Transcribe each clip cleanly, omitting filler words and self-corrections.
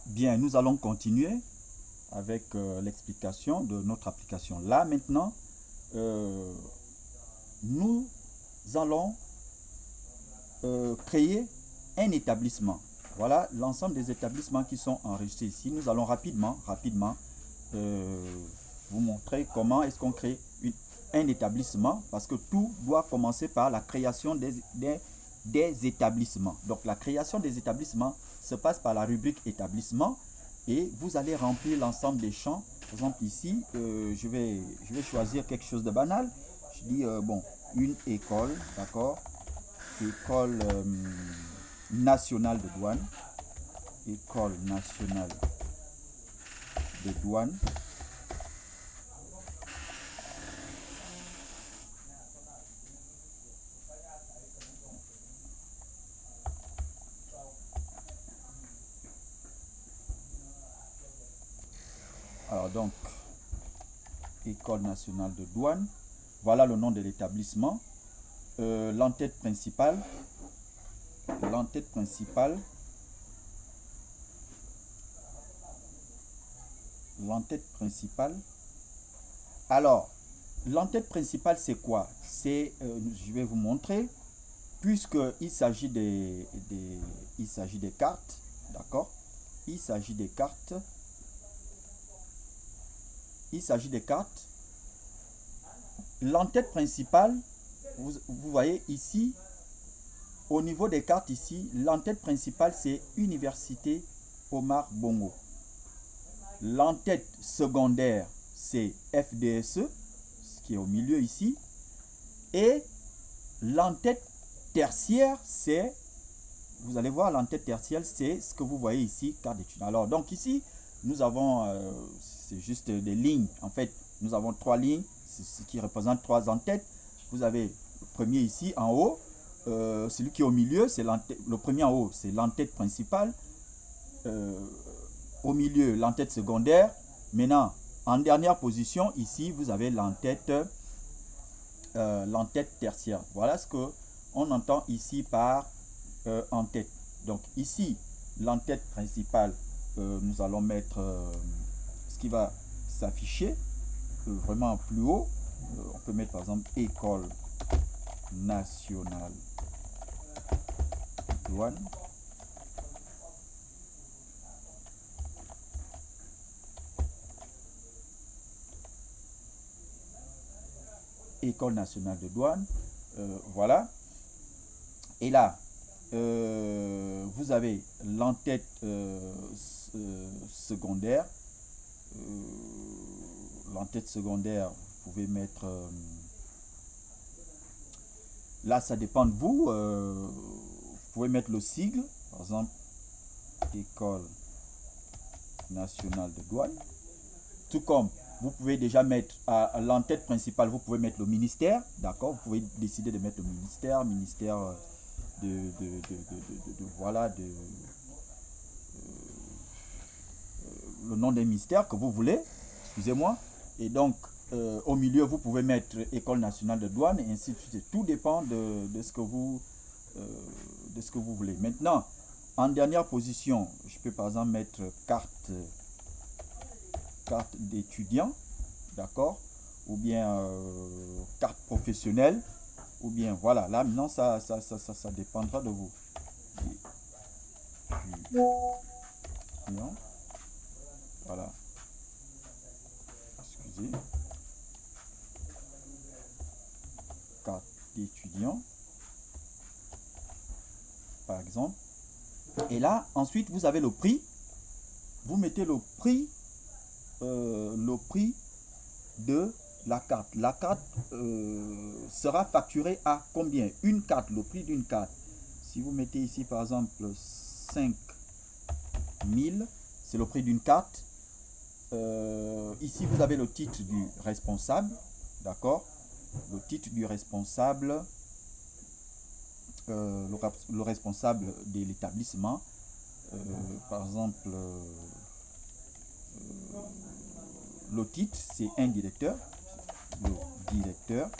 Bien, nous allons continuer avec l'explication de notre application. Là, maintenant, nous allons créer un établissement. Voilà l'ensemble des établissements qui sont enregistrés ici. Nous allons rapidement vous montrer comment est-ce qu'on crée un établissement, parce que tout doit commencer par la création des établissements. Donc la création des établissements se passe par la rubrique établissement et vous allez remplir l'ensemble des champs. Par exemple ici, je vais choisir quelque chose de banal. Je dis, bon, une école, d'accord, école nationale de douane, école nationale de douane. Alors donc, école nationale de douane, voilà le nom de l'établissement. L'entête principale, alors l'entête principale c'est quoi? C'est, je vais vous montrer, puisqu'il s'agit des cartes, d'accord, il s'agit des cartes, l'entête principale, vous voyez ici, au niveau des cartes ici, l'entête principale c'est Université Omar Bongo. L'entête secondaire c'est FDSE, ce qui est au milieu ici. Et l'entête tertiaire c'est, vous allez voir, l'entête tertiaire c'est ce que vous voyez ici, carte d'étudiant. Alors donc ici, nous avons, c'est juste des lignes. En fait, nous avons trois lignes, ce qui représente trois entêtes. Vous avez le premier ici en haut, celui qui est au milieu, c'est le premier en haut, c'est l'entête principale. Au milieu, l'entête secondaire. Maintenant, en dernière position, ici, vous avez l'entête tertiaire. Voilà ce que on entend ici par entête. Donc ici, l'entête principale, nous allons mettre ce qui va s'afficher vraiment plus haut. On peut mettre par exemple école nationale douane. École nationale de douane, voilà. Et là, vous avez l'entête secondaire. L'entête secondaire, vous pouvez mettre... là, ça dépend de vous. Vous pouvez mettre le sigle, par exemple, École nationale de douane. Tout comme vous pouvez déjà mettre à l'entête principale, vous pouvez mettre le ministère, d'accord. Vous pouvez décider de mettre le ministère voilà, le nom des ministères que vous voulez, excusez-moi. Et donc, au milieu, vous pouvez mettre École nationale de douane et ainsi de suite. Tout dépend de ce que vous voulez. Maintenant, en dernière position, je peux par exemple mettre carte d'étudiant, d'accord, ou bien carte professionnelle, ou bien voilà. Là maintenant, ça dépendra de vous. Voilà. Excusez. Carte d'étudiant, par exemple. Et là, ensuite, vous avez le prix. Vous mettez le prix de la carte. La carte sera facturée à combien? Une carte, le prix d'une carte. Si vous mettez ici par exemple 5 000, c'est le prix d'une carte. Ici vous avez le titre du responsable, d'accord, le titre du responsable, le responsable de l'établissement, par exemple le titre c'est un directeur, le directeur,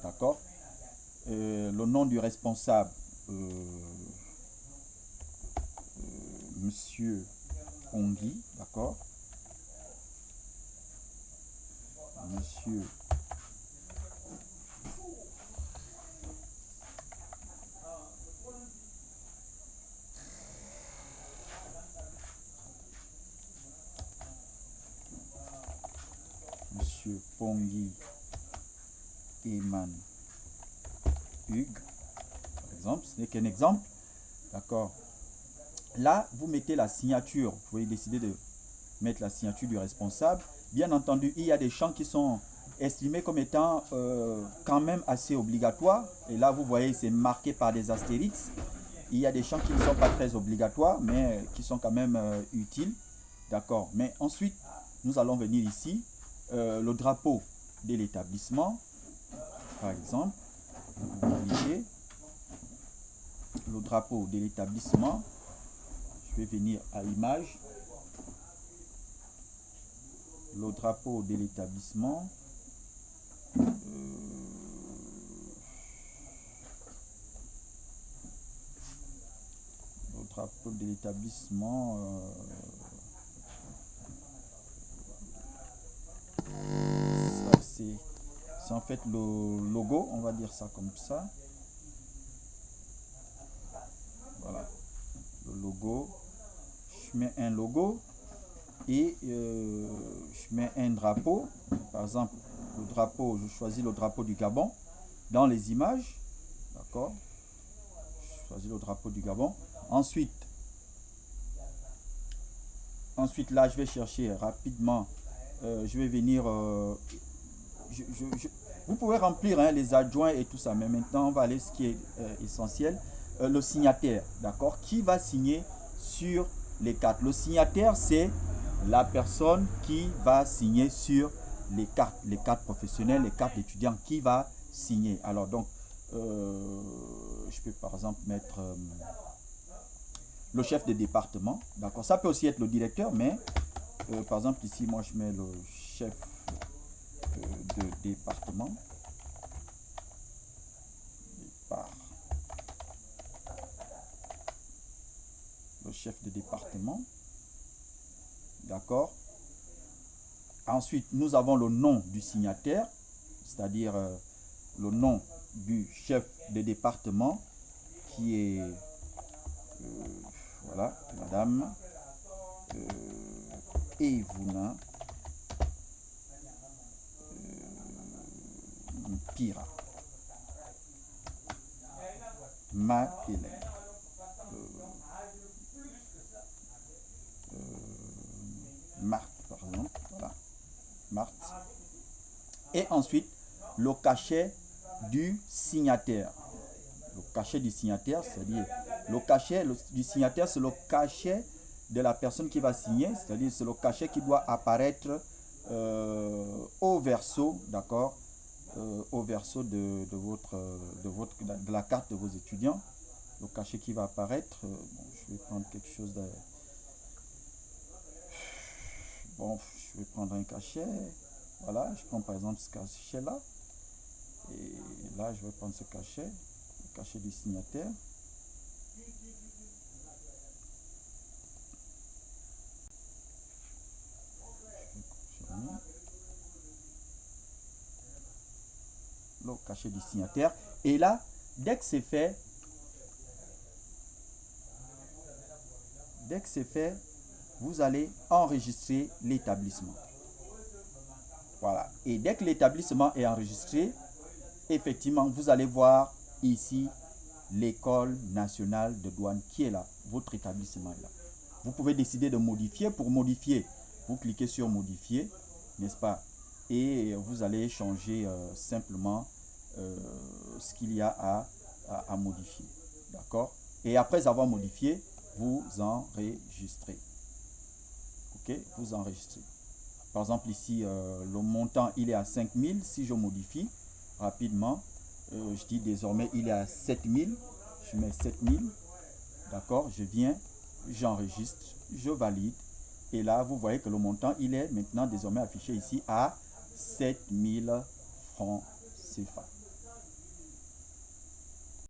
d'accord. Le nom du responsable, Monsieur Pongui, d'accord. Monsieur Pongui Eman Hugues, par exemple, ce n'est qu'un exemple, d'accord. Là, vous mettez la signature, vous pouvez décider de mettre la signature du responsable. Bien entendu, il y a des champs qui sont estimés comme étant quand même assez obligatoires. Et là, vous voyez, c'est marqué par des astérix. Il y a des champs qui ne sont pas très obligatoires, mais qui sont quand même utiles. D'accord. Mais ensuite, nous allons venir ici. Le drapeau de l'établissement, par exemple. Le drapeau de l'établissement. Je vais venir à l'image. Le drapeau de l'établissement. Le drapeau de l'établissement. C'est en fait le logo, on va dire ça comme ça. Voilà. Le logo. Je mets un logo. Et je mets un drapeau, par exemple le drapeau, je choisis le drapeau du Gabon dans les images, d'accord, je choisis le drapeau du Gabon. Ensuite là je vais chercher rapidement, je vais venir, vous pouvez remplir les adjoints et tout ça, mais maintenant on va aller ce qui est essentiel, le signataire, d'accord, qui va signer sur les cartes. Le signataire, c'est la personne qui va signer sur les cartes professionnelles, les cartes d'étudiants, qui va signer. Alors donc, je peux par exemple mettre le chef de département, d'accord. Ça peut aussi être le directeur, mais par exemple ici, moi je mets le chef de département. Le chef de département. D'accord. Ensuite, nous avons le nom du signataire, c'est-à-dire le nom du chef de département qui est, voilà, Madame Evuna Pira. Hélène. Marthe, par exemple. Voilà. Marthe. Et ensuite, le cachet du signataire. Le cachet du signataire, c'est-à-dire le cachet du signataire, c'est le cachet de la personne qui va signer, c'est-à-dire c'est le cachet qui doit apparaître au verso, d'accord, au verso de la carte de vos étudiants. Le cachet qui va apparaître, bon, je vais prendre quelque chose de... Bon, je vais prendre un cachet. Voilà, je prends par exemple ce cachet-là. Et là, je vais prendre ce cachet, le cachet du signataire. Le cachet du signataire. Et là, dès que c'est fait, vous allez enregistrer l'établissement. Voilà. Et dès que l'établissement est enregistré, effectivement, vous allez voir ici l'école nationale de douane qui est là. Votre établissement est là. Vous pouvez décider de modifier. Pour modifier, vous cliquez sur modifier, n'est-ce pas? Et vous allez changer simplement ce qu'il y a à modifier. D'accord? Et après avoir modifié, vous enregistrez. Ok? Vous enregistrez. Par exemple, ici, le montant, il est à 5000. Si je modifie rapidement, je dis désormais, il est à 7000. Je mets 7000. D'accord? Je viens, j'enregistre, je valide. Et là, vous voyez que le montant, il est maintenant désormais affiché ici à 7000 francs CFA.